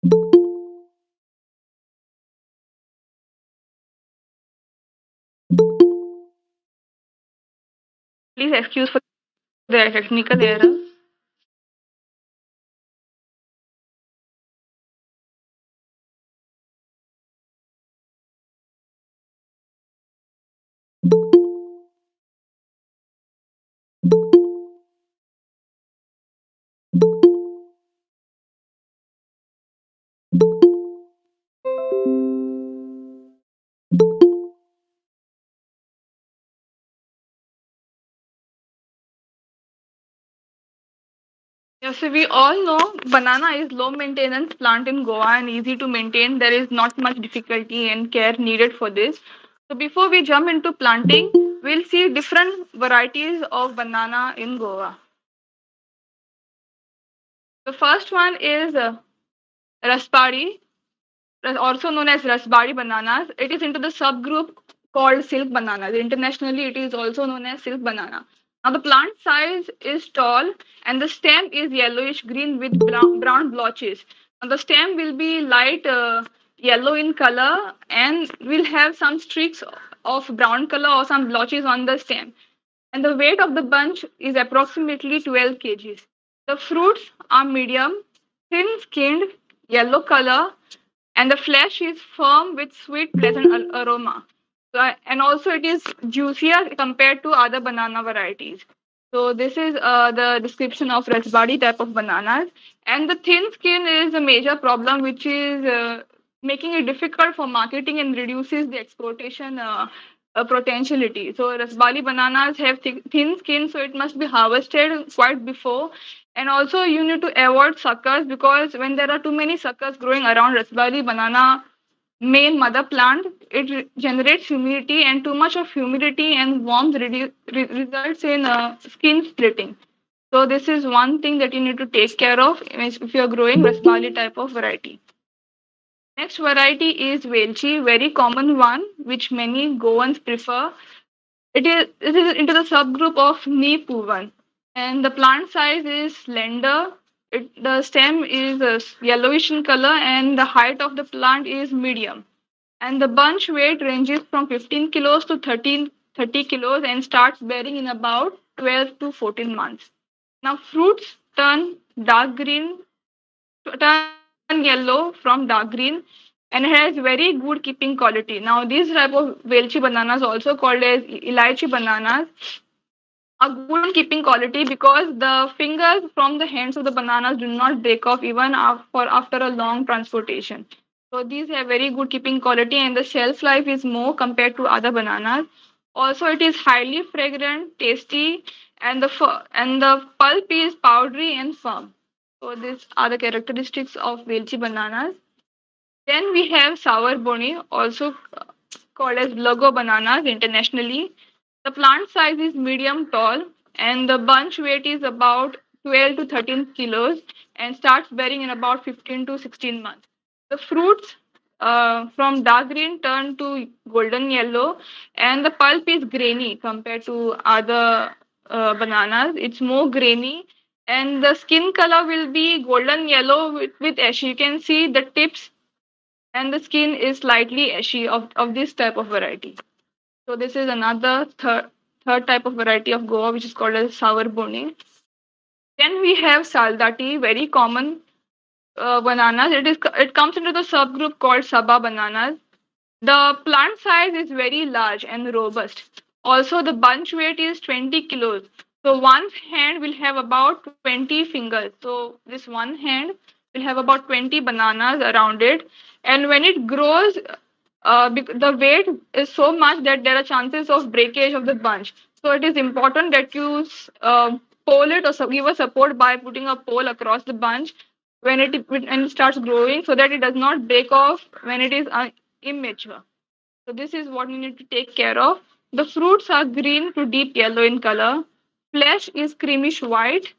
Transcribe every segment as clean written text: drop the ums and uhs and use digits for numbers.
Please excuse for the technical error. Yes, so we all know banana is low maintenance plant in Goa and easy to maintain. There is not much difficulty and care needed for this. So before we jump into planting, we'll see different varieties of banana in Goa. The first one is raspberry, also known as raspberry bananas. It is into the subgroup called silk bananas. Internationally, it is also known as silk banana. Now, the plant size is tall and the stem is yellowish green with brown blotches. Now, the stem will be light yellow in color and will have some streaks of brown color or some blotches on the stem. And the weight of the bunch is approximately 12 kgs. The fruits are medium, thin skinned, yellow color, and the flesh is firm with sweet, pleasant aroma. So, and also, it is juicier compared to other banana varieties. So, this is the description of raspberry type of bananas. And the thin skin is a major problem, which is making it difficult for marketing and reduces the exportation potentiality. So, raspberry bananas have thin skin, so it must be harvested quite before, and also you need to avoid suckers because when there are too many suckers growing around raspberry banana main mother plant, it generates humidity, and too much of humidity and warmth results in skin splitting. So this is one thing that you need to take care of if you're growing raspberry type of variety. Next variety is Velchi, very common one which many Goans prefer. It is into the subgroup of Neepuvan, and the plant size is slender. The stem is yellowish in color, and the height of the plant is medium. And the bunch weight ranges from 15 kilos to 30 kilos and starts bearing in about 12 to 14 months. Now, fruits turn yellow from dark green and has very good keeping quality. Now, these type of Velchi bananas, also called as Elaichi bananas, are good in keeping quality because the fingers from the hands of the bananas do not break off even after a long transportation. So these have very good keeping quality and the shelf life is more compared to other bananas. Also, it is highly fragrant, tasty, and the pulp is powdery and firm. So these are the characteristics of Velchi bananas. Then we have sour boni, also called as Lago bananas internationally. The plant size is medium tall and the bunch weight is about 12 to 13 kilos and starts bearing in about 15 to 16 months. The fruits from dark green turn to golden yellow and the pulp is grainy compared to other bananas. It's more grainy and the skin color will be golden yellow with ash. You can see the tips and the skin is slightly ashy of this type of variety. So this is another third type of variety of Goa, which is called as sour boni. Then we have saldati, very common bananas. It comes into the subgroup called Saba bananas. The plant size is very large and robust. Also, the bunch weight is 20 kilos. So one hand will have about 20 fingers. So this one hand will have about 20 bananas around it. And when it grows, the weight is so much that there are chances of breakage of the bunch. So it is important that you pole it or give a support by putting a pole across the bunch when it starts growing, so that it does not break off when it is immature. So this is what you need to take care of. The fruits are green to deep yellow in color. Flesh is creamish white,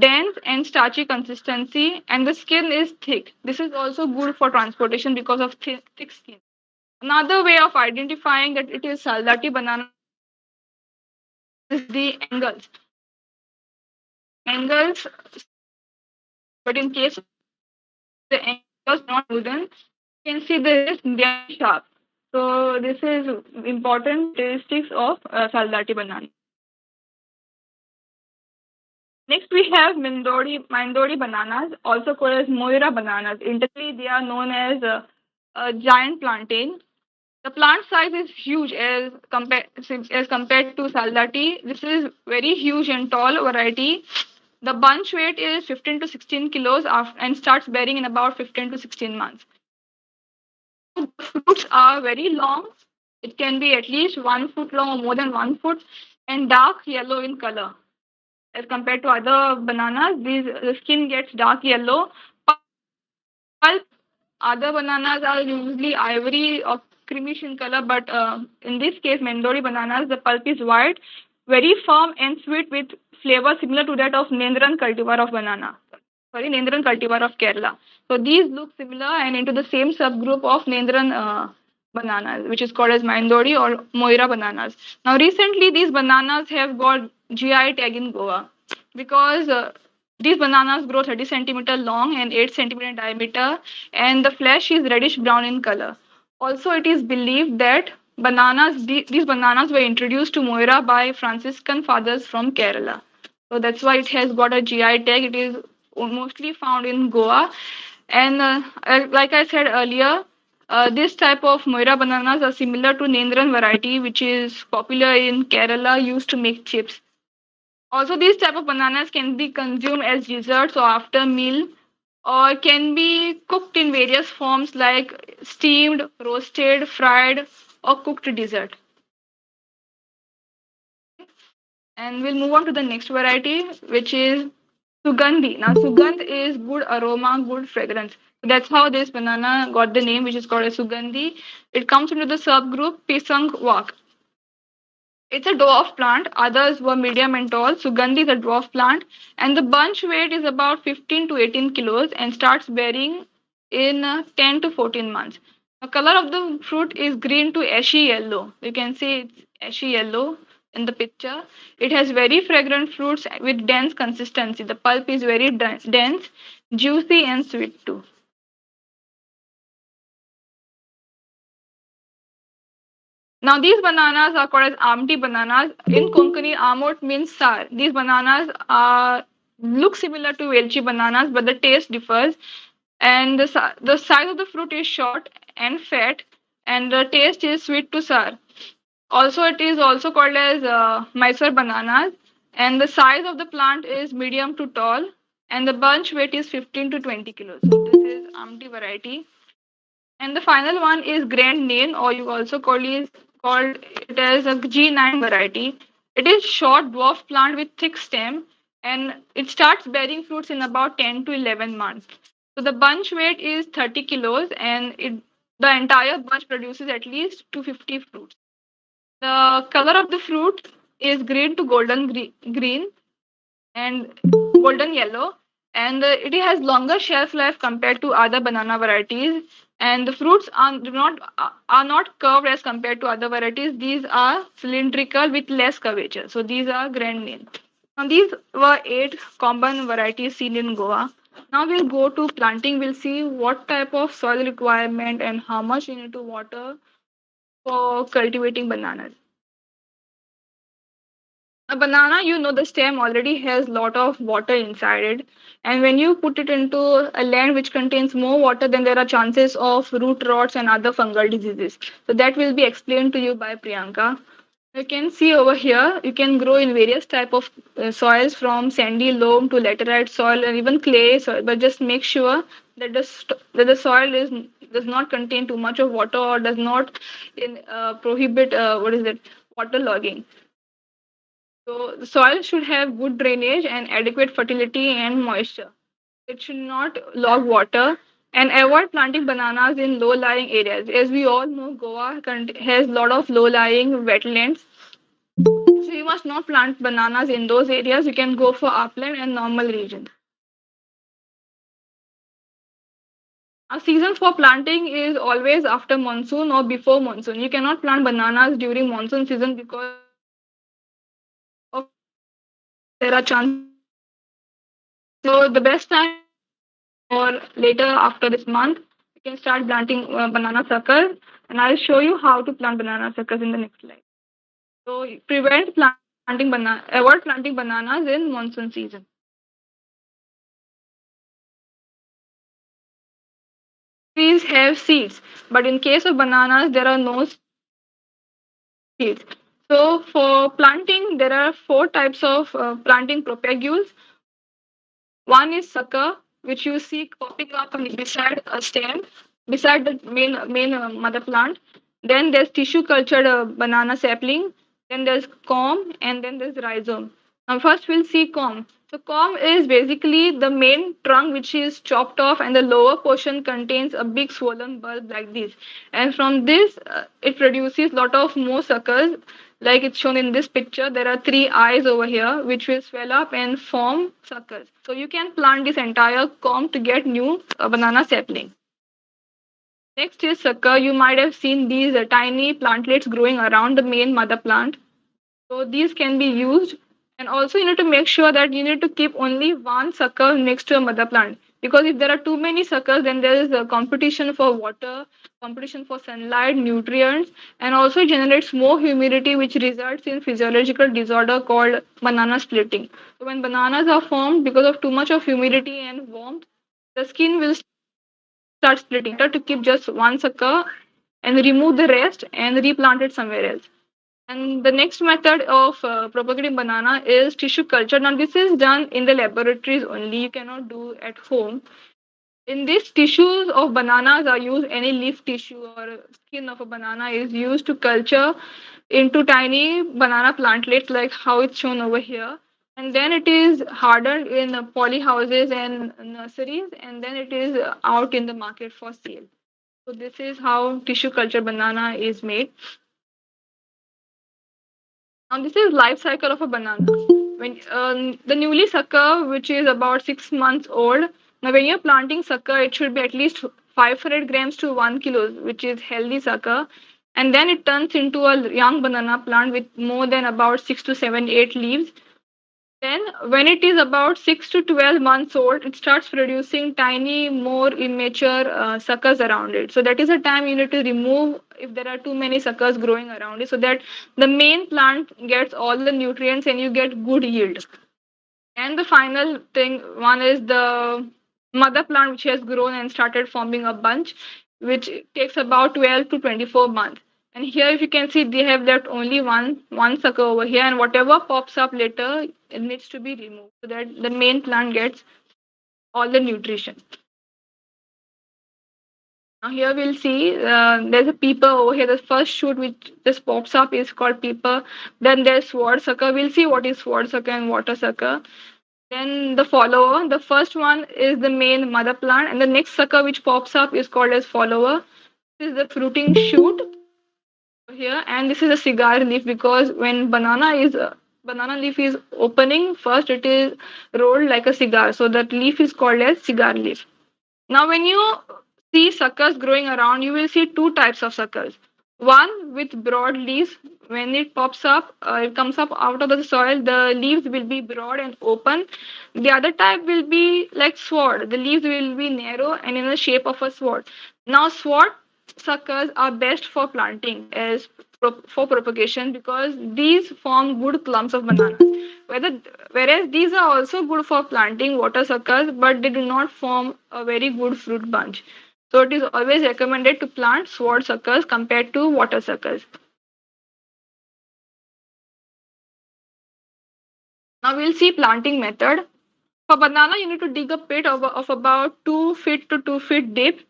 dense and starchy consistency, and the skin is thick. This is also good for transportation because of thick skin. Another way of identifying that it is Saldati banana is the angles. Angles, but in case of the because not wooden. You can see this, they are sharp. So this is important characteristics of Saldati banana. Next we have Mandori bananas, also called as Moira bananas. Internally they are known as a giant plantain. The plant size is huge as compared to Saldati. This is very huge and tall variety. The bunch weight is 15 to 16 kilos and starts bearing in about 15 to 16 months. The fruits are very long. It can be at least 1 foot long or more than 1 foot and dark yellow in color. As compared to other bananas, the skin gets dark yellow. Pulp, other bananas are usually ivory or creamish in color, but in this case, Mendori bananas, the pulp is white, very firm and sweet with flavor similar to that of Nendran cultivar of banana. Sorry, Nendran cultivar of Kerala. So these look similar and into the same subgroup of Nendran bananas, which is called as Mandori or Moira bananas. Now, recently, these bananas have got GI tag in Goa because these bananas grow 30 centimeter long and 8 centimeter in diameter, and the flesh is reddish brown in color. Also, it is believed that these bananas were introduced to Moira by Franciscan fathers from Kerala. So that's why it has got a GI tag. It is mostly found in Goa. And like I said earlier, this type of Moira bananas are similar to Nendran variety, which is popular in Kerala, used to make chips. Also, these type of bananas can be consumed as desserts or after meal, or can be cooked in various forms like steamed, roasted, fried, or cooked dessert. And we'll move on to the next variety, which is Sugandhi. Now, Sugandh is good aroma, good fragrance. That's how this banana got the name, which is called a Sugandhi. It comes into the subgroup Pisang Wak. It's a dwarf plant. Others were medium and tall. Sugandhi is a dwarf plant, and the bunch weight is about 15 to 18 kilos and starts bearing in 10 to 14 months. The color of the fruit is green to ashy yellow. You can see it's ashy yellow in the picture. It has very fragrant fruits with dense consistency. The pulp is very dense, juicy, and sweet too. Now these bananas are called as Amti bananas. In Konkani, Amot means sour. These bananas are look similar to Velchi bananas, but the taste differs. And the size of the fruit is short and fat, and the taste is sweet to sour. Also, it is also called as Mysore bananas, and the size of the plant is medium to tall, and the bunch weight is 15 to 20 kilos. So this is Amti variety. And the final one is Grand Nain, or you also called it as a G9 variety. It is short dwarf plant with thick stem, and it starts bearing fruits in about 10 to 11 months. So the bunch weight is 30 kilos, and the entire bunch produces at least 250 fruits. The color of the fruit is green to green and golden yellow, and it has longer shelf life compared to other banana varieties, and the fruits are not curved as compared to other varieties. These are cylindrical with less curvature, so these are grand names. Now these were 8 common varieties seen in Goa. Now we'll go to planting. We'll see what type of soil requirement and how much you need to water for cultivating bananas. A banana, you know, the stem already has lot of water inside it, and when you put it into a land which contains more water, then there are chances of root rots and other fungal diseases. So that will be explained to you by Priyanka. You can see over here, you can grow in various type of soils, from sandy loam to laterite soil and even clay soil, but just make sure that the soil does not contain too much of water or does not prohibit what is it, water logging. So the soil should have good drainage and adequate fertility and moisture. It should not log water, and avoid planting bananas in low-lying areas. As we all know, Goa has a lot of low-lying wetlands. So you must not plant bananas in those areas. You can go for upland and normal regions. A season for planting is always after monsoon or before monsoon. You cannot plant bananas during monsoon season because of there are chances. So the best time or later after this month, you can start planting banana suckers. And I'll show you how to plant banana suckers in the next slide. So avoid planting bananas in monsoon season. Trees have seeds, but in case of bananas, there are no seeds. So for planting, there are four types of planting propagules. One is sucker, which you see popping up beside a stem, beside the main mother plant. Then there's tissue cultured banana sapling. Then there's corm, and then there's rhizome. Now first we'll see corm. So corm is basically the main trunk which is chopped off, and the lower portion contains a big swollen bulb like this. And from this, it produces lot of more suckers like it's shown in this picture. There are three eyes over here which will swell up and form suckers. So you can plant this entire comb to get new banana sapling. Next is sucker. You might have seen these tiny plantlets growing around the main mother plant. So these can be used. And also you need to make sure that you need to keep only one sucker next to a mother plant. Because if there are too many suckers, then there is a competition for water, competition for sunlight, nutrients, and also it generates more humidity, which results in physiological disorder called banana splitting. So when bananas are formed because of too much of humidity and warmth, the skin will start splitting. Better to keep just one sucker and remove the rest and replant it somewhere else. And the next method of propagating banana is tissue culture. Now, this is done in the laboratories only. You cannot do at home. In these tissues of bananas are used, any leaf tissue or skin of a banana is used to culture into tiny banana plantlets, like how it's shown over here. And then it is hardened in poly houses and nurseries, and then it is out in the market for sale. So this is how tissue culture banana is made. Now this is life cycle of a banana. When the newly sucker, which is about 6 months old, now when you're planting sucker, it should be at least 500 grams to 1 kilo, which is healthy sucker, and then it turns into a young banana plant with more than about 6 to 7, 8 leaves. Then, when it is about 6 to 12 months old, it starts producing tiny, more immature suckers around it. So, that is the time you need to remove if there are too many suckers growing around it, so that the main plant gets all the nutrients and you get good yield. And the final thing, one is the mother plant, which has grown and started forming a bunch, which takes about 12 to 24 months. And here, if you can see, they have left only one sucker over here, and whatever pops up later, it needs to be removed so that the main plant gets all the nutrition. Now here we'll see there's a peeper over here. The first shoot which just pops up is called peeper. Then there's sword sucker. We'll see what is sword sucker and water sucker. Then the follower. The first one is the main mother plant, and the next sucker which pops up is called as follower. This is the fruiting shoot here, and this is a cigar leaf, because when banana leaf is opening, first it is rolled like a cigar, so that leaf is called as cigar leaf. Now, when you see suckers growing around, you will see two types of suckers. One with broad leaves. When it pops up, it comes up out of the soil, the leaves will be broad and open. The other type will be like sword. The leaves will be narrow and in the shape of a sword. Now, sword suckers are best for planting as for propagation, because these form good clumps of bananas. Whereas these are also good for planting water suckers, but they do not form a very good fruit bunch. So it is always recommended to plant sword suckers compared to water suckers. Now we'll see planting method. For banana, you need to dig a pit of about 2 feet to 2 feet deep,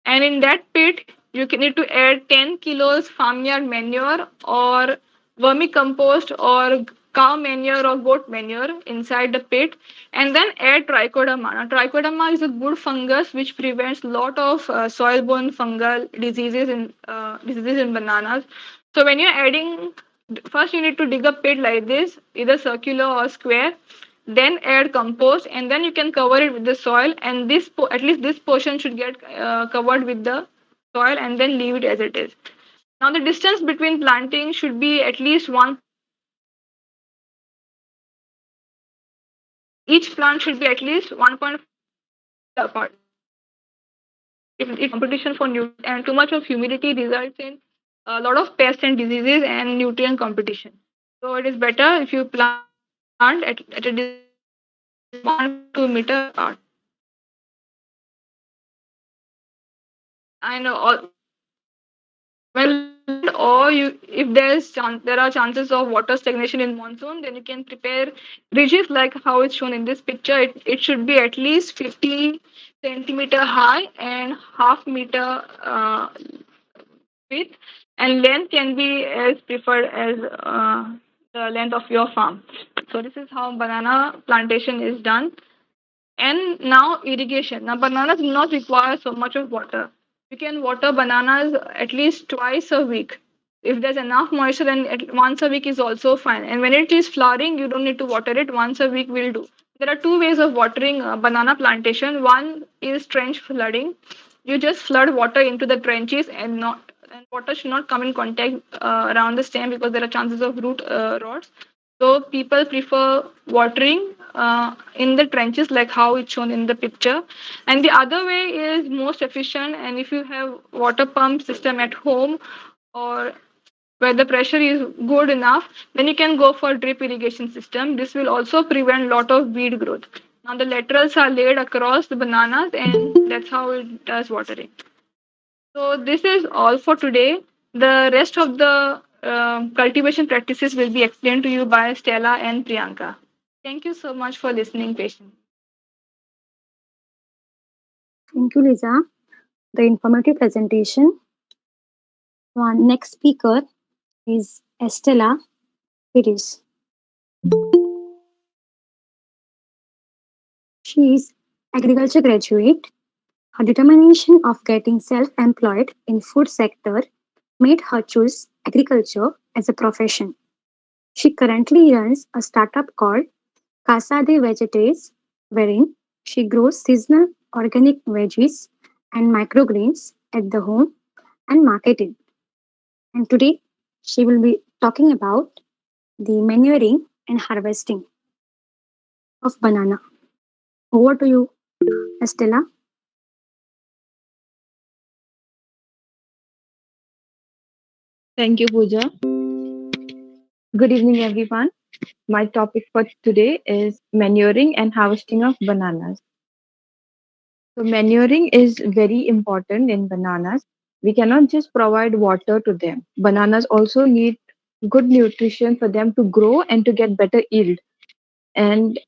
and in that pit, need to add 10 kilos farmyard manure or vermicompost or cow manure or goat manure inside the pit, and then add trichoderma. Now, trichoderma is a good fungus which prevents lot of soil-borne fungal diseases in bananas. So when you're adding, first you need to dig a pit like this, either circular or square, then add compost, and then you can cover it with the soil, and at least this portion should get covered with the soil, and then leave it as it is. Now the distance between planting should be at least one. Each plant should be at least 1.5 part. If competition for nutrients and too much of humidity results in a lot of pests and diseases and nutrient competition. So it is better if you plant at a distance of 1 to 2 meter apart. And when or you if there are chances of water stagnation in monsoon, then you can prepare ridges like how it's shown in this picture. It should be at least 50 centimeter high and half meter width, and length can be as preferred as the length of your farm. So this is how banana plantation is done. And now irrigation. Now bananas do not require so much of water. You can water bananas at least twice a week. If there's enough moisture, then once a week is also fine. And when it is flowering, you don't need to water it. Once a week will do. There are two ways of watering banana plantation. One is trench flooding. You just flood water into the trenches and water should not come in contact around the stem because there are chances of root rots. So people prefer watering in the trenches like how it's shown in the picture. And the other way is most efficient. And if you have water pump system at home or where the pressure is good enough, then you can go for drip irrigation system. This will also prevent lot of weed growth. Now the laterals are laid across the bananas and that's how it does watering. So this is all for today. The rest of the cultivation practices will be explained to you by Stella and Priyanka. Thank you so much for listening patiently. Thank you, Lisa. The informative presentation. One next speaker is Estella Pires. She is agriculture graduate. Her determination of getting self-employed in food sector made her choose agriculture as a profession. She currently runs a startup called Casa de Vegetes, wherein she grows seasonal organic veggies and microgreens at the home and market it. And today she will be talking about the manuring and harvesting of banana. Over to you, Estella. Thank you, Pooja. Good evening, everyone. My topic for today is manuring and harvesting of bananas. So, manuring is very important in bananas. We cannot just provide water to them. Bananas also need good nutrition for them to grow and to get better yield and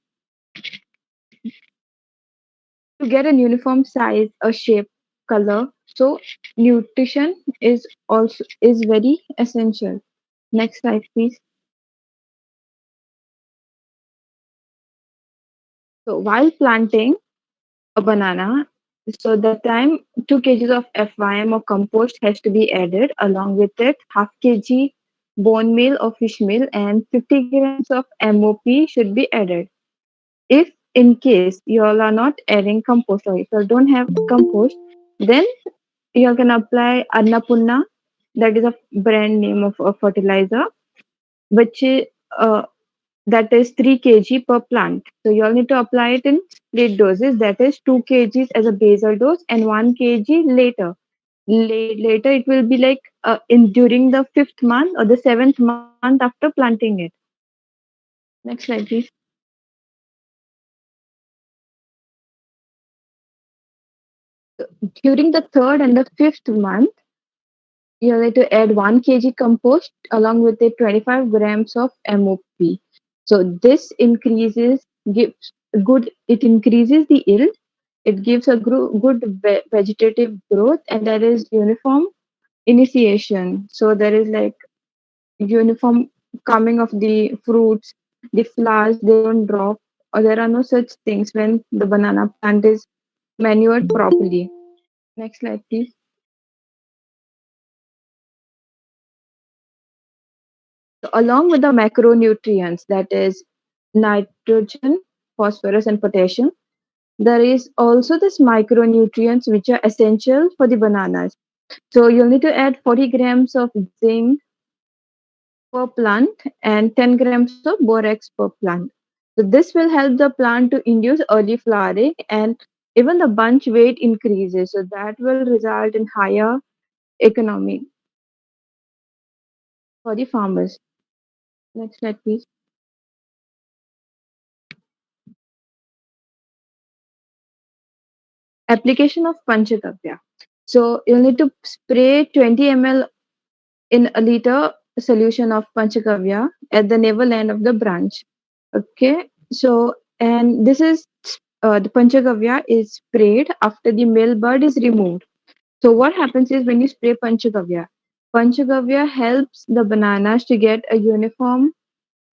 to get a uniform size, a shape, color. So, nutrition is very essential. Next slide, please. So, while planting a banana. So the time 2 kgs of FYM or compost has to be added. Along with it, half kg bone meal or fish meal and 50 grams of MOP should be added. If in case you all are not adding compost or if you don't have compost, then you can apply Annapurna, that is a brand name of a fertilizer, which uh, that is 3 kg per plant. So you all need to apply it in split doses, that is 2 kgs as a basal dose and 1 kg later. Later it will be like in during the 5th month or the 7th month after planting it. Next slide, please. During the 3rd and the 5th month, you need to add 1 kg compost along with the 25 grams of MOP. So this gives it increases the yield. It gives a good vegetative growth and there is uniform initiation. So there is like uniform coming of the fruits, the flowers, they don't drop, or there are no such things when the banana plant is manured properly. Next slide, please. So along with the macronutrients, that is nitrogen, phosphorus, and potassium, there is also this micronutrients which are essential for the bananas. So you'll need to add 40 grams of zinc per plant and 10 grams of borax per plant. So this will help the plant to induce early flowering and even the bunch weight increases, so that will result in higher economy for the farmers. Next slide, please. Application of Panchagavya. So you'll need to spray 20 ml in a liter solution of Panchagavya at the navel end of the branch. Okay, so and this is the Panchagavya is sprayed after the male bud is removed. So what happens is when you spray Panchagavya helps the bananas to get a uniform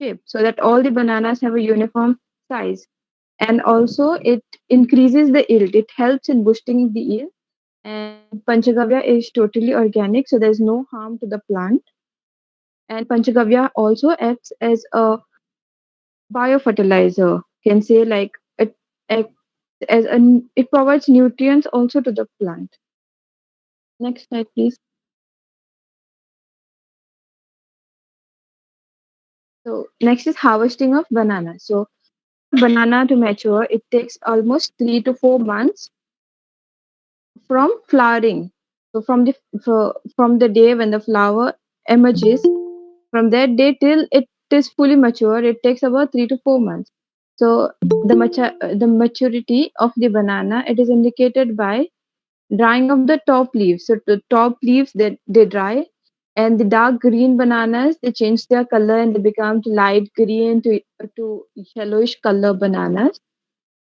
shape so that all the bananas have a uniform size. And also it increases the yield. It helps in boosting the yield. And Panchagavya is totally organic, so there's no harm to the plant. And Panchagavya also acts as a biofertilizer. Can say like it acts as an it provides nutrients also to the plant. Next slide, please. So next is harvesting of banana. So banana to mature, it takes almost 3 to 4 months from flowering. So from the day when the flower emerges, from that day till it is fully mature, it takes about 3 to 4 months. So the maturity of the banana, it is indicated by drying of the top leaves. So the top leaves they dry, and the dark green bananas they change their color and they become to light green to yellowish color bananas.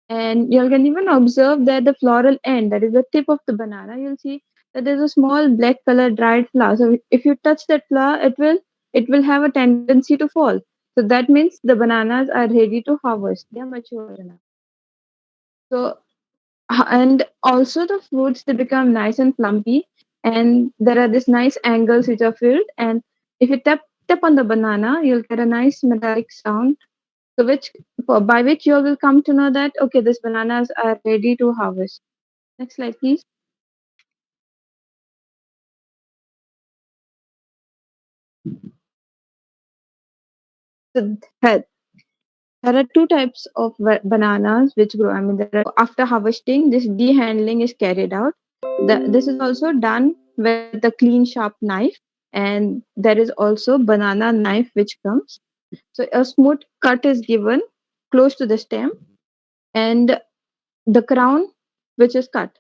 And you can even observe that the floral end, that is the tip of the banana, you'll see that there's a small black color dried flower. So if you touch that flower, it will have a tendency to fall. So that means the bananas are ready to harvest. They are mature enough. So and also the fruits they become nice and plumpy, and there are these nice angles which are filled. And if you tap on the banana, you'll get a nice metallic sound. So by which you will come to know that okay, these bananas are ready to harvest. Next slide, please. So there are two types of bananas which grow. I mean, after harvesting, this dehandling is carried out. This is also done with a clean, sharp knife, and there is also banana knife which comes. So a smooth cut is given close to the stem, and the crown which is cut.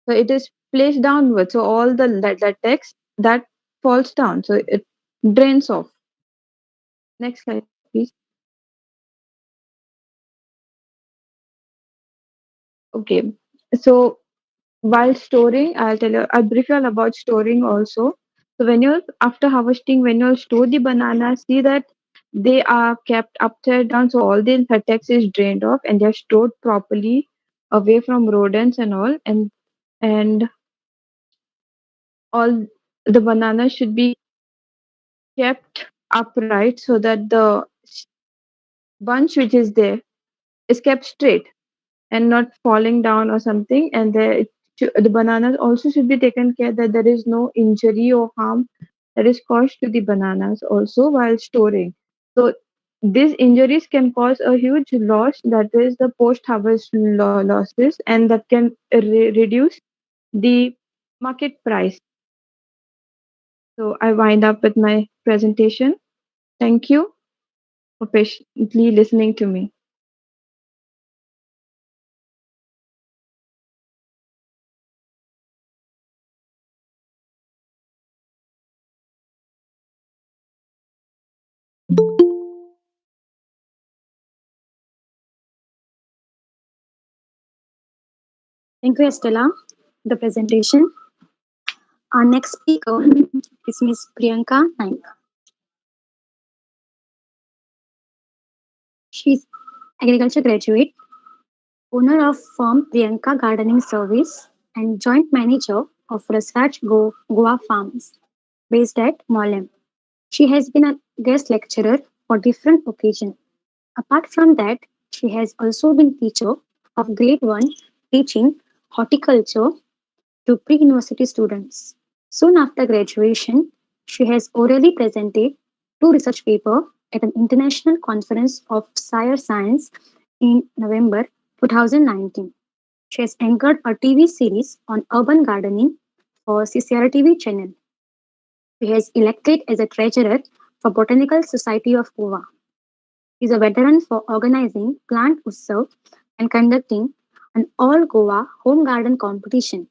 So it is placed downwards. So all the latex that falls down. So it drains off. Next slide, please. Okay. So while storing, I'll brief you all about storing also. So when you're after harvesting, when you'll store the bananas, see that they are kept upside down, so all the latex is drained off and they're stored properly away from rodents and all. And all the bananas should be kept upright so that the bunch which is there is kept straight and not falling down or something. And the bananas also should be taken care that there is no injury or harm that is caused to the bananas also while storing. So these injuries can cause a huge loss, that is the post harvest losses, and that can reduce the market price. So I wind up with my presentation. Thank you for patiently listening to me. Thank you, Estella, for the presentation. Our next speaker is Ms. Priyanka Naik. She's agriculture graduate, owner of firm Priyanka Gardening Service, and joint manager of Rasraj Goa Farms, based at Mollem. She has been a guest lecturer for different occasions. Apart from that, she has also been teacher of grade 1 teaching horticulture to pre-university students. Soon after graduation, she has orally presented two research papers at an international conference of Sire Science in November 2019. She has anchored a TV series on urban gardening for CCR TV channel. She has elected as a treasurer for Botanical Society of Goa. She is a veteran for organizing plant utsav and conducting an all Goa home garden competition.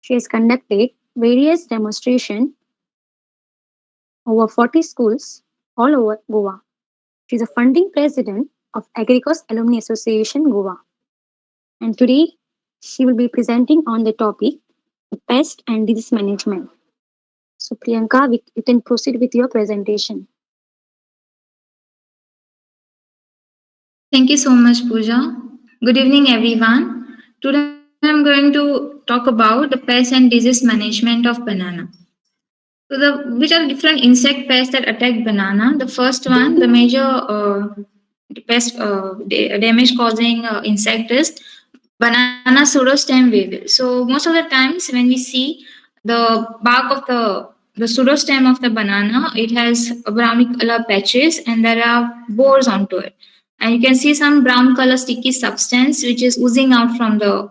She has conducted various demonstrations over 40 schools all over Goa. She is a founding president of Agricos Alumni Association Goa. And today she will be presenting on the topic pest and disease management. So Priyanka, you can proceed with your presentation. Thank you so much, Pooja. Good evening, everyone. Today I'm going to talk about the pest and disease management of banana. Which are different insect pests that attack banana? The first one, the major damage causing insect is banana pseudostem weevil. So most of the times when we see the bark of the pseudostem of the banana, it has browny color patches and there are borers onto it. And you can see some brown color sticky substance which is oozing out from the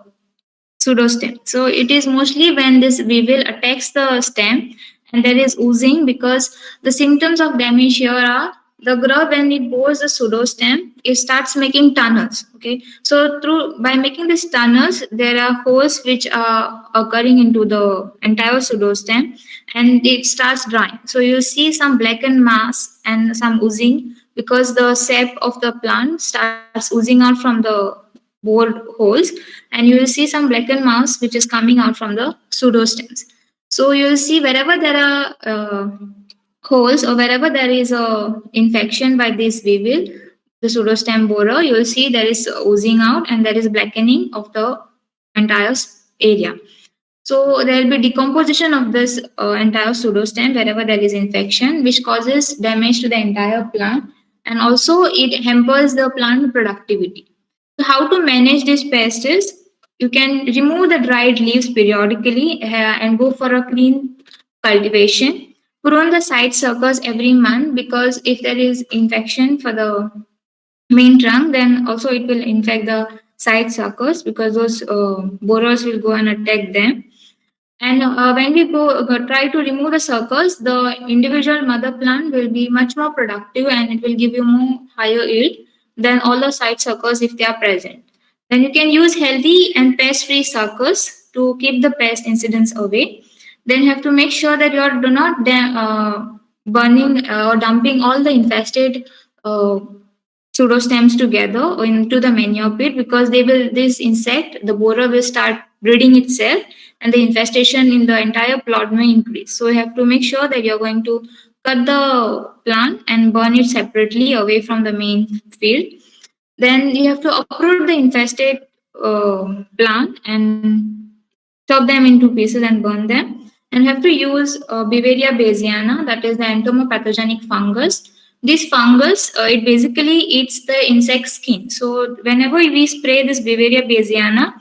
pseudostem. So it is mostly when this weevil attacks the stem and there is oozing, because the symptoms of damage here are the grub, when it bores the pseudostem, it starts making tunnels. Okay, so through by making these tunnels, there are holes which are occurring into the entire pseudostem, and it starts drying. So you'll see some blackened mass and some oozing, because the sap of the plant starts oozing out from the bored holes, and you will see some blackened mass which is coming out from the pseudostems. So you will see wherever there are holes or wherever there is a infection by this weevil, the pseudostem borer, you will see there is oozing out and there is blackening of the entire area. So there will be decomposition of this entire pseudostem wherever there is infection, which causes damage to the entire plant, and also it hampers the plant productivity. So how to manage this pest is, you can remove the dried leaves periodically and go for a clean cultivation. Prune the side suckers every month, because if there is infection for the main trunk, then also it will infect the side suckers, because those borers will go and attack them. And when we try to remove the suckers, the individual mother plant will be much more productive and it will give you more higher yield than all the side suckers if they are present. Then you can use healthy and pest-free suckers to keep the pest incidents away. Then you have to make sure that you are do not burning or dumping all the infested pseudostems together into the manure pit, because this insect, the borer, will start breeding itself and the infestation in the entire plot may increase. So you have to make sure that you're going to cut the plant and burn it separately away from the main field. Then you have to uproot the infested plant and chop them into pieces and burn them. And you have to use Beauveria bassiana, that is the entomopathogenic fungus. This fungus, it basically eats the insect skin. So whenever we spray this Beauveria bassiana,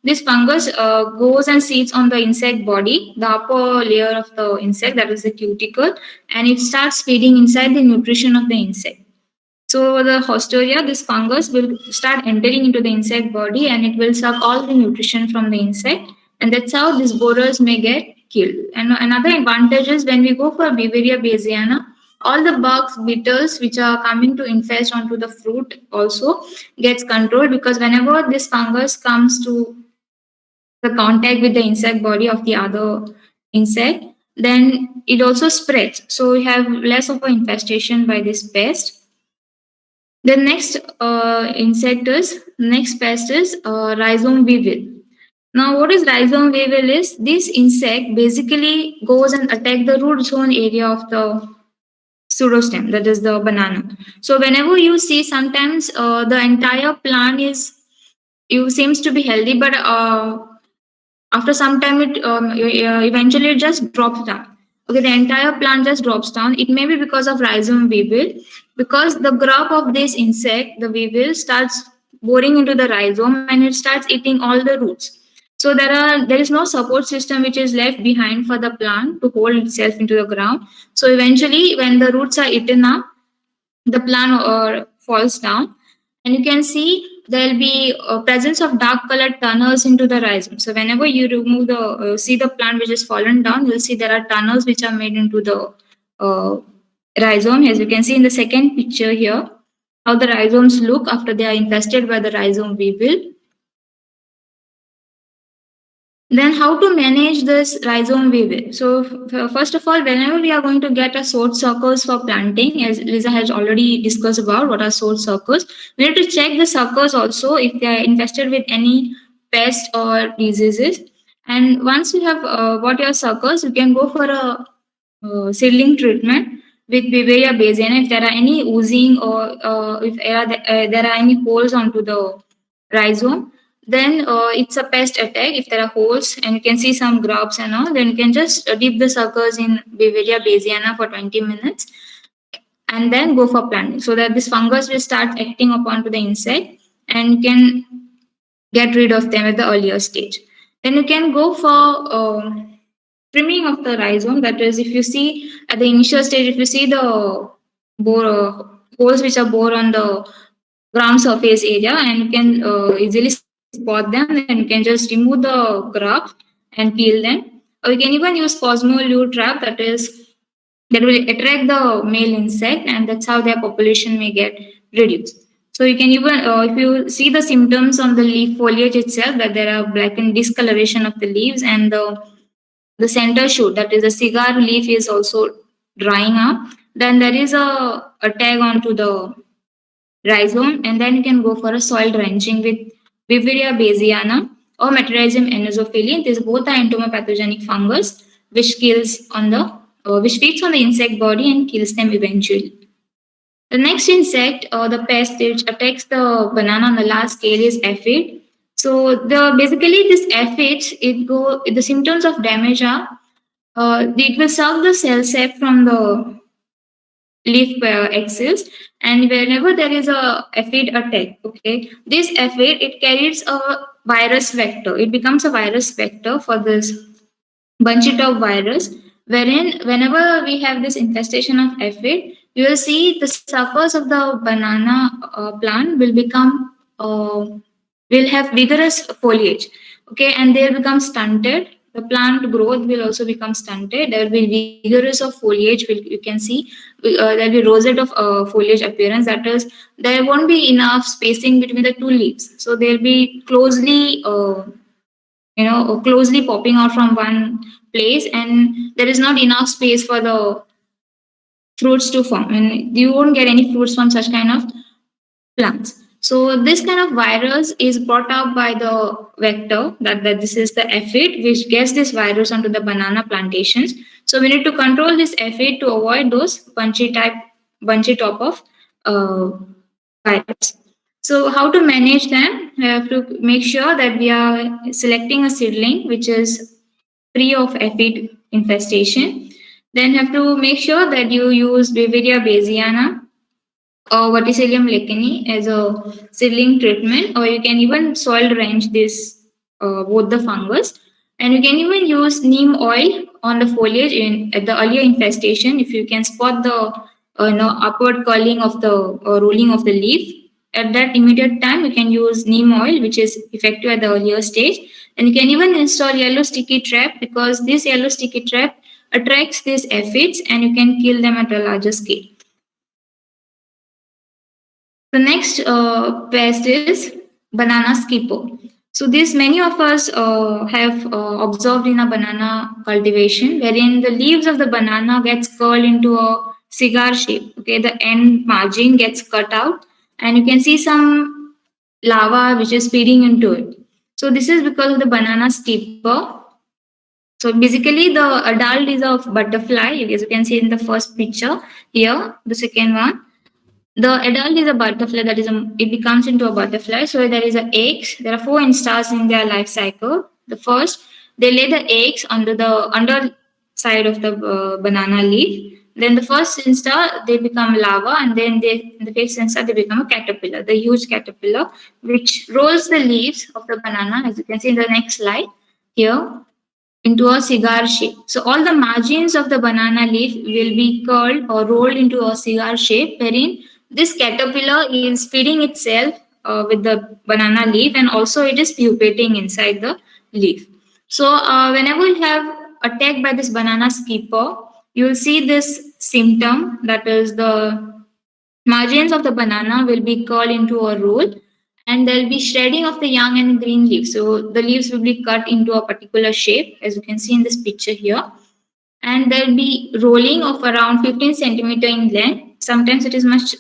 this fungus goes and sits on the insect body, the upper layer of the insect, that is the cuticle, and it starts feeding inside the nutrition of the insect. So the Hostoria, this fungus, will start entering into the insect body and it will suck all the nutrition from the insect, and that's how these borers may get killed. And another advantage is, when we go for Beauveria bassiana, all the bugs, beetles which are coming to infest onto the fruit also gets controlled, because whenever this fungus comes to the contact with the insect body of the other insect, then it also spreads. So we have less of an infestation by this pest. The next next pest is rhizome weevil. Now, what is rhizome weevil is, this insect basically goes and attack the root zone area of the pseudostem, that is the banana. So whenever you see, sometimes the entire plant seems to be healthy, but after some time it eventually it just drops down. Okay, the entire plant just drops down. It may be because of rhizome weevil, because the grub of this insect, the weevil, starts boring into the rhizome and it starts eating all the roots. So there is no support system which is left behind for the plant to hold itself into the ground. So eventually, when the roots are eaten up, the plant falls down. And you can see there will be presence of dark colored tunnels into the rhizome. So whenever you remove the see the plant which is fallen down, you'll see there are tunnels which are made into the rhizome. As you can see in the second picture here, how the rhizomes look after they are infested by the rhizome weevil. Then how to manage this rhizome weevil? So first of all, whenever we are going to get a sword suckers for planting, as Lisa has already discussed about what are sword suckers, we need to check the suckers also if they are infested with any pest or diseases. And once you have got your suckers, you can go for a seedling treatment with Beauveria bassiana if there are any oozing or if there are any holes onto the rhizome. Then it's a pest attack. If there are holes and you can see some grubs and all, then you can just dip the suckers in Beauveria bassiana for 20 minutes and then go for planting so that this fungus will start acting upon to the insect and you can get rid of them at the earlier stage. Then you can go for trimming of the rhizome. That is, if you see at the initial stage, if you see the holes which are bore on the ground surface area and you can easily spot them, then you can just remove the grubs and peel them. Or you can even use Cosmo lure trap, that will attract the male insect, and that's how their population may get reduced. So you can even, if you see the symptoms on the leaf foliage itself, that there are blackened discoloration of the leaves and the center shoot, that is the cigar leaf, is also drying up. Then there is a tag onto the rhizome, and then you can go for a soil drenching with Beauveria bassiana or Metarhizium anisophili. These both are entomopathogenic fungus which kills on the which feeds on the insect body and kills them eventually. The next insect or the pest which attacks the banana on the large scale is aphid. So basically this aphids, the symptoms of damage are it will suck the cell sap from the leaf axils, and whenever there is a aphid attack, okay, this aphid, it carries a virus vector. It becomes a virus vector for this bunchy top virus, wherein whenever we have this infestation of aphid, you will see the suckers of the banana plant will have vigorous foliage, okay, and they'll become stunted. The plant growth will also become stunted. There will be vigorous of foliage. You can see there will be rosette of foliage appearance. That is, there won't be enough spacing between the two leaves, so they'll be closely closely popping out from one place, and there is not enough space for the fruits to form, and you won't get any fruits from such kind of plants. So this kind of virus is brought up by the vector, that this is the aphid which gets this virus onto the banana plantations. So we need to control this aphid to avoid those bunchy top of virus. So how to manage them? We have to make sure that we are selecting a seedling which is free of aphid infestation. Then have to make sure that you use Beauveria bassiana or Verticillium lecani as a seedling treatment, or you can even soil drench this both the fungus, and you can even use neem oil on the foliage at the earlier infestation. If you can spot the upward curling of the rolling of the leaf, at that immediate time you can use neem oil, which is effective at the earlier stage. And you can even install yellow sticky trap, because this yellow sticky trap attracts these aphids and you can kill them at a larger scale. The next pest is banana skipper. So this many of us have observed in a banana cultivation, wherein the leaves of the banana gets curled into a cigar shape. Okay, the end margin gets cut out, and you can see some larva which is feeding into it. So this is because of the banana skipper. So basically, the adult is a butterfly, as you can see in the first picture here. The second one, the adult is a butterfly, that is it becomes into a butterfly. So there is a eggs. There are 4 instars in their life cycle. The first, they lay the eggs under the underside of the banana leaf. Then the first instar, they become larva, and then in the fifth instar, they become a caterpillar, the huge caterpillar, which rolls the leaves of the banana, as you can see in the next slide here, into a cigar shape. So all the margins of the banana leaf will be curled or rolled into a cigar shape, wherein this caterpillar is feeding itself with the banana leaf, and also it is pupating inside the leaf. So whenever you have attacked by this banana skipper, you will see this symptom, that is the margins of the banana will be curled into a roll, and there will be shredding of the young and green leaves. So the leaves will be cut into a particular shape, as you can see in this picture here, and there will be rolling of around 15 centimeter in length. Sometimes it is much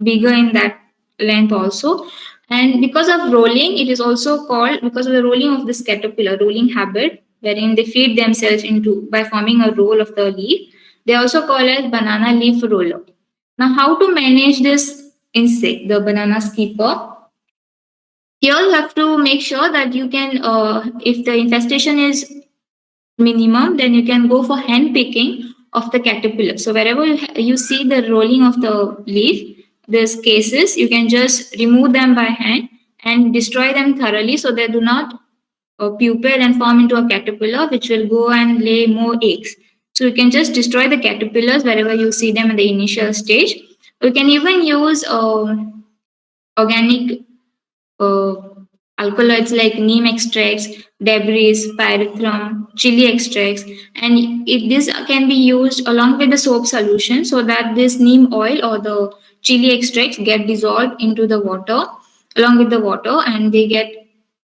bigger in that length also. And because of rolling, it is also called, because of the rolling of this caterpillar, rolling habit, wherein they feed themselves into by forming a roll of the leaf. They also call as banana leaf roller. Now, how to manage this insect, the banana skipper? Here you have to make sure that you can, if the infestation is minimum, then you can go for hand picking of the caterpillar. So wherever you see the rolling of the leaf, these cases, you can just remove them by hand and destroy them thoroughly so they do not pupate and form into a caterpillar, which will go and lay more eggs. So you can just destroy the caterpillars wherever you see them in the initial stage. You can even use organic uh, alkaloids like neem extracts, debris, pyrethrum, chili extracts, and this can be used along with the soap solution so that this neem oil or the chili extracts get dissolved into the water along with the water, and they get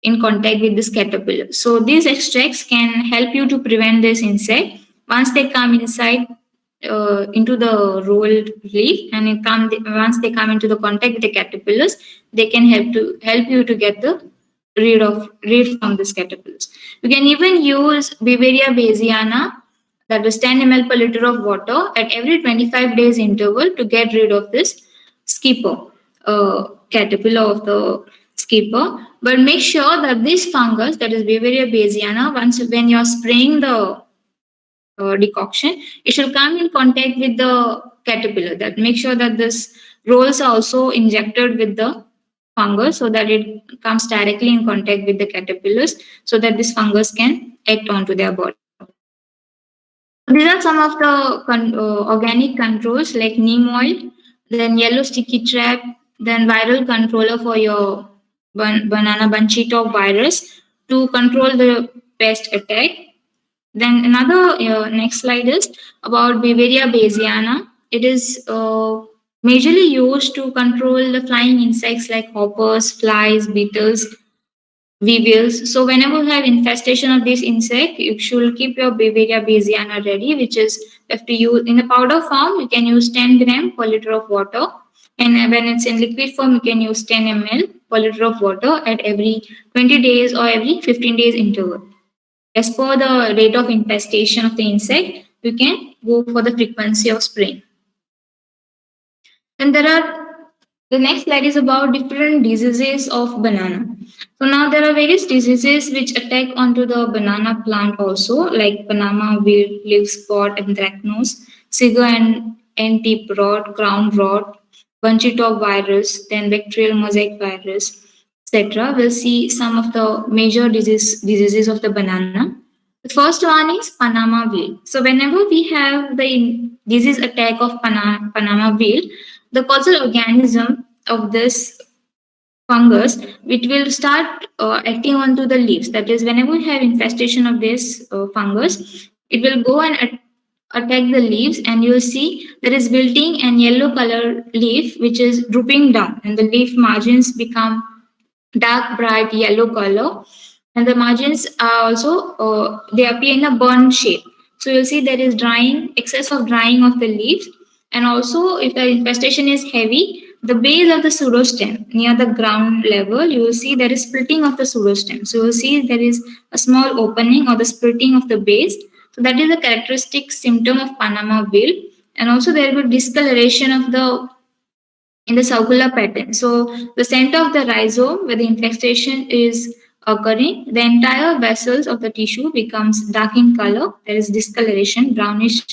in contact with this caterpillar. So these extracts can help you to prevent this insect. Once they come inside into the rolled leaf, and once they come into the contact with the caterpillars, they can help you to get the rid from these caterpillars. You can even use Beauveria bassiana, that is 10 ml per liter of water at every 25 days interval to get rid of this skipper, caterpillar of the skipper. But make sure that this fungus, that is Beauveria bassiana, when you are spraying the decoction, it should come in contact with the caterpillar. That make sure that this rolls are also injected with the fungus so that it comes directly in contact with the caterpillars, so that this fungus can act onto their body. These are some of the organic controls like neem oil, then yellow sticky trap, then viral controller for your banana bunchy top virus to control the pest attack. Then another next slide is about Beauveria bassiana. It is majorly used to control the flying insects like hoppers, flies, beetles, weevils. So whenever you have infestation of this insect, you should keep your Beauveria bassiana ready, which is you have to use in a powder form. You can use 10 gram per liter of water, and when it's in liquid form, you can use 10 ml per liter of water at every 20 days or every 15 days interval. As per the rate of infestation of the insect, you can go for the frequency of spraying. And the next slide is about different diseases of banana. So now there are various diseases which attack onto the banana plant also, like Panama wilt, leaf spot, anthracnose, sugar and tip rot, crown rot, bunchy top virus, then bacterial mosaic virus, etc. We'll see some of the major diseases of the banana. The first one is Panama wilt. So whenever we have the disease attack of Panama wilt, the causal organism of this fungus, it will start acting onto the leaves. That is, whenever we have infestation of this fungus, it will go and attack the leaves, and you will see there is wilting and yellow color leaf which is drooping down, and the leaf margins become dark bright yellow color, and the margins are also they appear in a burn shape. So you'll see there is drying, excess of drying of the leaves, and also if the infestation is heavy, the base of the pseudostem near the ground level, you will see there is splitting of the pseudostem. So you will see there is a small opening or the splitting of the base. So that is a characteristic symptom of Panama wilt, and also there will be discoloration of the in the circular pattern. So the center of the rhizome where the infestation is occurring, the entire vessels of the tissue becomes dark in color. There is discoloration, brownish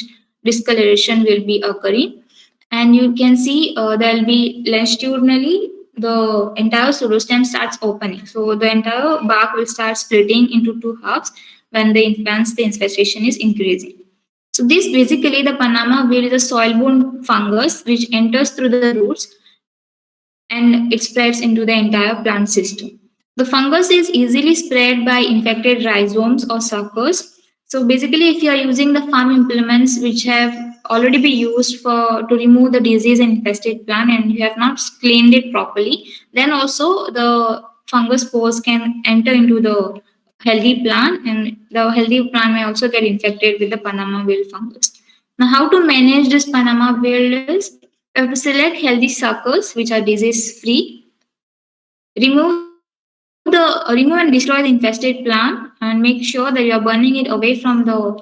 discoloration will be occurring. And you can see there will be longitudinally the entire pseudostem starts opening. So the entire bark will start splitting into two halves once the infestation is increasing. So this basically the Panama wilt is a soil-borne fungus which enters through the roots and it spreads into the entire plant system. The fungus is easily spread by infected rhizomes or suckers. So basically, if you are using the farm implements which have already been used for to remove the disease infested plant and you have not cleaned it properly, then also the fungus spores can enter into the healthy plant, and the healthy plant may also get infected with the Panama wilt fungus. Now, how to manage this Panama wilt is you have to select healthy suckers which are disease free. Remove and destroy the infested plant and make sure that you are burning it away from the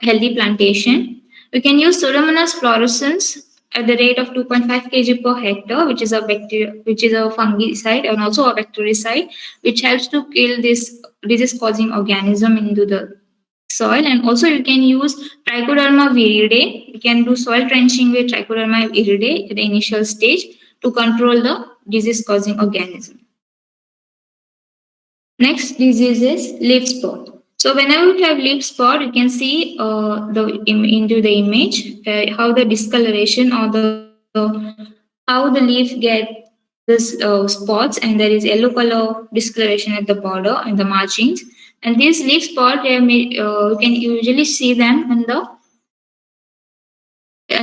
healthy plantation. We can use Pseudomonas fluorescens at the rate of 2.5 kg per hectare, which is a fungicide and also a bactericide, which helps to kill this disease-causing organism into the soil. And also you can use Trichoderma viridae. You can do soil trenching with Trichoderma viridae at the initial stage to control the disease-causing organism. Next disease is leaf spot. So whenever you have leaf spot, you can see into the image how the discoloration or how the leaf get this spots, and there is yellow color discoloration at the border and the margins. And these leaf spot, you can usually see them in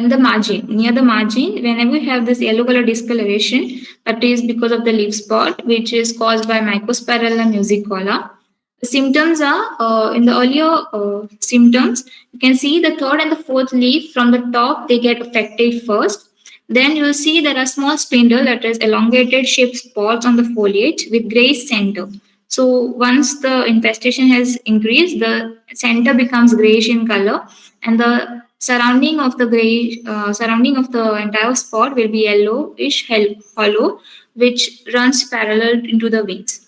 the margin, near the margin. Whenever you have this yellow color discoloration, that is because of the leaf spot, which is caused by Mycospirilla musicola. The symptoms are in the earlier symptoms, you can see the third and the fourth leaf from the top, they get affected first. Then you'll see there are small spindle, that is elongated shaped spots on the foliage with grayish center. So once the infestation has increased, the center becomes grayish in color, and the surrounding of the entire spot will be yellowish hollow, which runs parallel into the veins.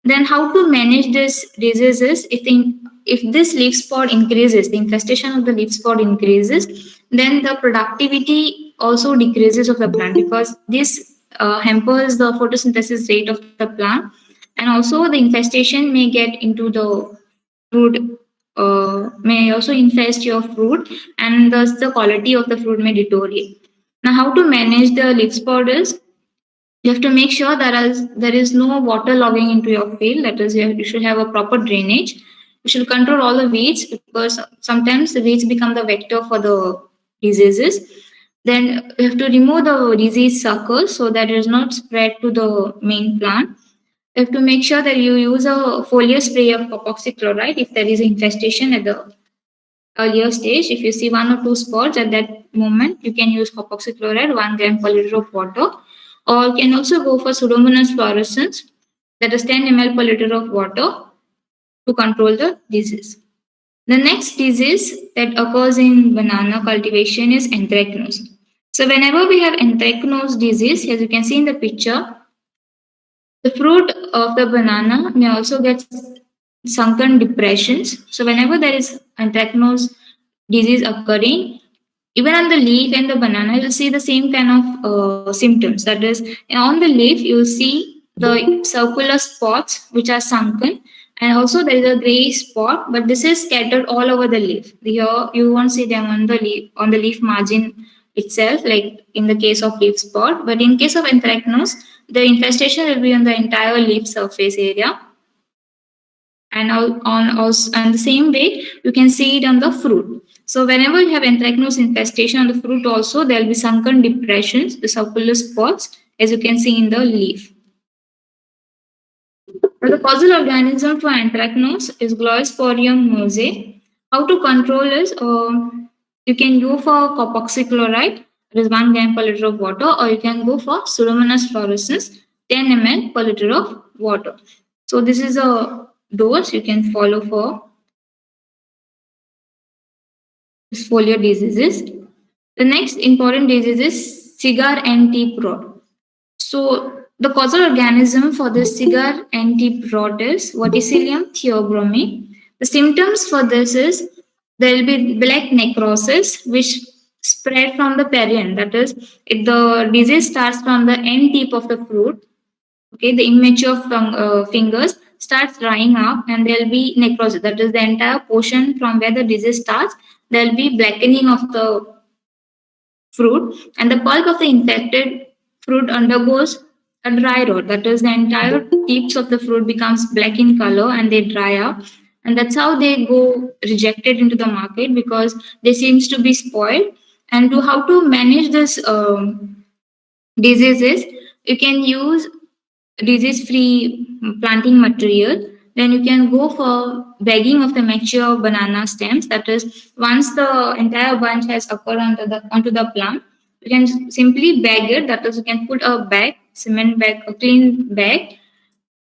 Then how to manage this disease is if this leaf spot increases, the infestation of the leaf spot increases, then the productivity also decreases of the plant, because this hampers the photosynthesis rate of the plant, and also the infestation may get into the fruit, may also infest your fruit, and thus the quality of the fruit may deteriorate. Now, how to manage the leaf spot is you have to make sure there is no water logging into your field. That is, you should have a proper drainage. You should control all the weeds, because sometimes the weeds become the vector for the diseases. Then you have to remove the disease suckers so that it does not spread to the main plant. You have to make sure that you use a foliar spray of carboxychloride if there is an infestation at the earlier stage. If you see one or two spots at that moment, you can use carboxychloride 1 gram per liter of water, or you can also go for Pseudomonas fluorescens, that is 10 ml per liter of water, to control the disease. The next disease that occurs in banana cultivation is anthracnose. So whenever we have anthracnose disease, as you can see in the picture, the fruit of the banana may also get sunken depressions. So whenever there is anthracnose disease occurring, even on the leaf and the banana, you'll see the same kind of symptoms. That is, on the leaf, you'll see the circular spots which are sunken, and also there is a gray spot, but this is scattered all over the leaf. Here, you won't see them on the leaf margin itself, like in the case of leaf spot. But in case of anthracnose, the infestation will be on the entire leaf surface area. And on the same way, you can see it on the fruit. So whenever you have anthracnose infestation on the fruit also, there will be sunken depressions, the circular spots, as you can see in the leaf. The causal organism for anthracnose is Gliosporium mosaic. How to control is, you can go for carboxychloride, that is 1 gram per liter of water, or you can go for Pseudomonas fluorescens, 10 ml per liter of water. So this is a dose you can follow for foliar diseases. The next important disease is cigar NT prot. So the causal organism for this cigar NT prot is Verticillium theobrommi. The symptoms for this is there will be black necrosis which spread from the perianth. That is, if the disease starts from the end tip of the fruit, okay, the immature fingers starts drying up, and there will be necrosis. That is, the entire portion from where the disease starts, there will be blackening of the fruit, and the pulp of the infected fruit undergoes a dry rot. That is, the entire tips of the fruit becomes black in color and they dry up. And that's how they go rejected into the market because they seems to be spoiled. And to how to manage this diseases, you can use disease free planting material. Then you can go for bagging of the mature banana stems. That is, once the entire bunch has occurred onto the plant, you can simply bag it. That is, you can put a bag, cement bag, a clean bag,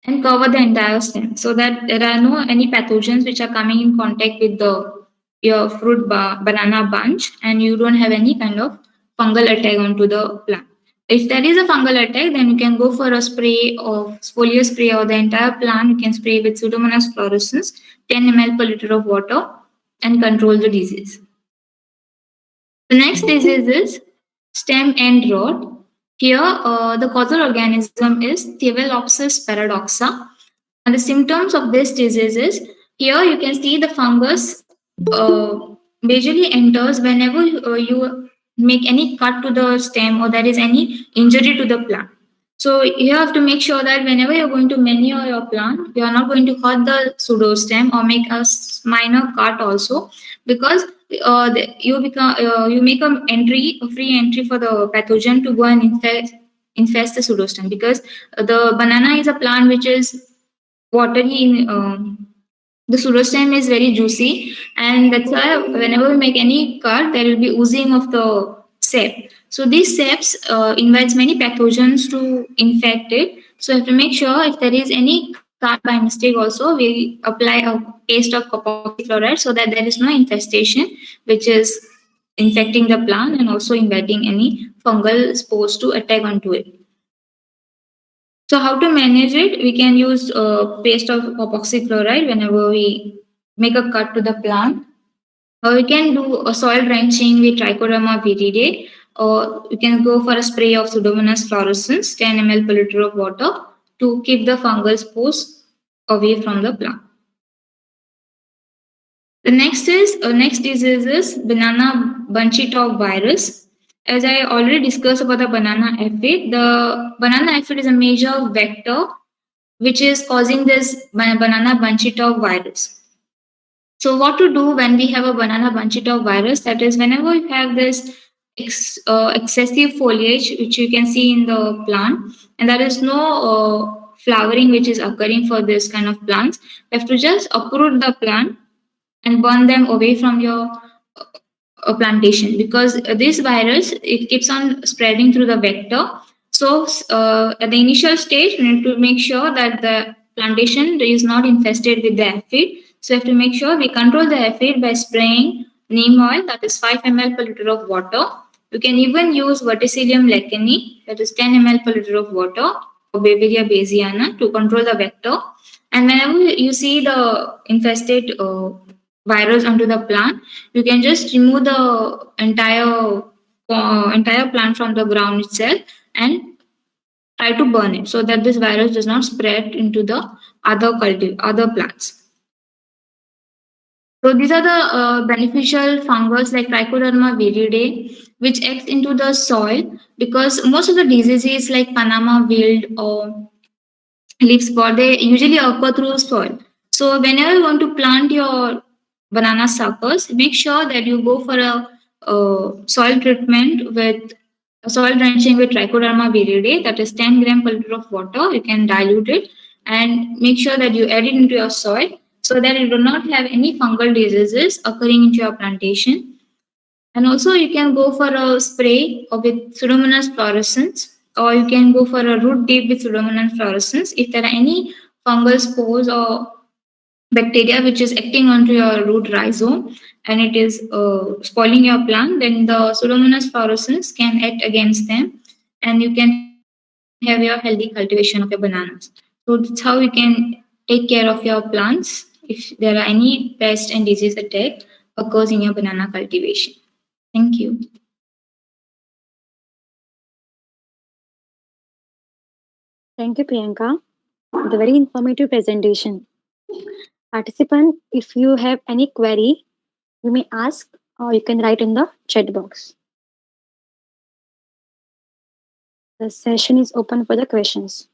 and cover the entire stem so that there are no any pathogens which are coming in contact with the your banana bunch, and you don't have any kind of fungal attack onto the plant. If there is a fungal attack, then you can go for a spray of foliar spray or the entire plant. You can spray with Pseudomonas fluorescens, 10 ml per liter of water, and control the disease. The next disease is stem end rot. Here, the causal organism is Thievelopsis paradoxa. And the symptoms of this disease is here you can see the fungus uh, majorly enters whenever you make any cut to the stem or there is any injury to the plant. So you have to make sure that whenever you're going to manure your plant, you are not going to hurt the pseudostem or make a minor cut also, because you make a free entry for the pathogen to go and infest the pseudostem, because the banana is a plant which is watery in the pseudostem is very juicy, and that's why whenever we make any cut, there will be oozing of the sap. So these saps invites many pathogens to infect it. So you have to make sure if there is any cut by mistake also, we apply a paste of carboxy chloride so that there is no infestation which is infecting the plant and also inviting any fungal spores to attack onto it. So how to manage it? We can use a paste of epoxy chloride whenever we make a cut to the plant. Or we can do a soil drenching with Trichoderma viride. Or you can go for a spray of Pseudomonas fluorescens, 10 ml per liter of water, to keep the fungal spores away from the plant. The next disease is banana bunchy top virus. As I already discussed about the banana aphid, the banana aphid is a major vector which is causing this banana bunchy top virus. So what to do when we have a banana bunchy top virus? That is, whenever you have this excessive foliage which you can see in the plant, and there is no flowering which is occurring for this kind of plants, you have to just uproot the plant and burn them away from your plantation, because this virus, it keeps on spreading through the vector. So at the initial stage, we need to make sure that the plantation is not infested with the aphid. So we have to make sure we control the aphid by spraying neem oil, that is 5 ml per liter of water. You can even use Verticillium leckeni, that is 10 ml per liter of water, or Beauveria bassiana, to control the vector. And whenever you see the infested virus onto the plant, you can just remove the entire plant from the ground itself and try to burn it so that this virus does not spread into the other plants. So these are the beneficial fungus like Trichoderma viride, which acts into the soil, because most of the diseases like Panama wilt or leaf spot, they usually occur through soil. So whenever you want to plant your banana suckers, make sure that you go for a soil treatment with soil drenching with Trichoderma viride, that is 10 gram per liter of water. You can dilute it and make sure that you add it into your soil so that you do not have any fungal diseases occurring into your plantation. And also you can go for a spray with Pseudomonas fluorescens, or you can go for a root dip with Pseudomonas fluorescens if there are any fungal spores or bacteria which is acting onto your root rhizome and it is spoiling your plant, then the Pseudomonas fluorescens can act against them and you can have your healthy cultivation of your bananas. So that's how you can take care of your plants if there are any pest and disease attack occurs in your banana cultivation. Thank you. Thank you, Priyanka. The very informative presentation. Participant, if you have any query, you may ask or you can write in the chat box. The session is open for the questions.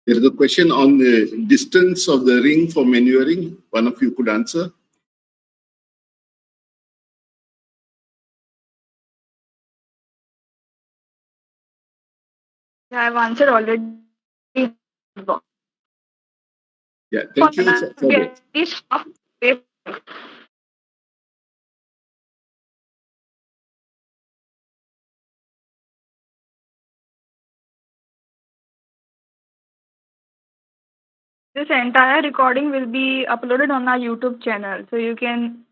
There is a question on the distance of the ring for manuring. One of you could answer. Yeah, I've answered already. Yeah, thank you. For that. This entire recording will be uploaded on our YouTube channel, so you can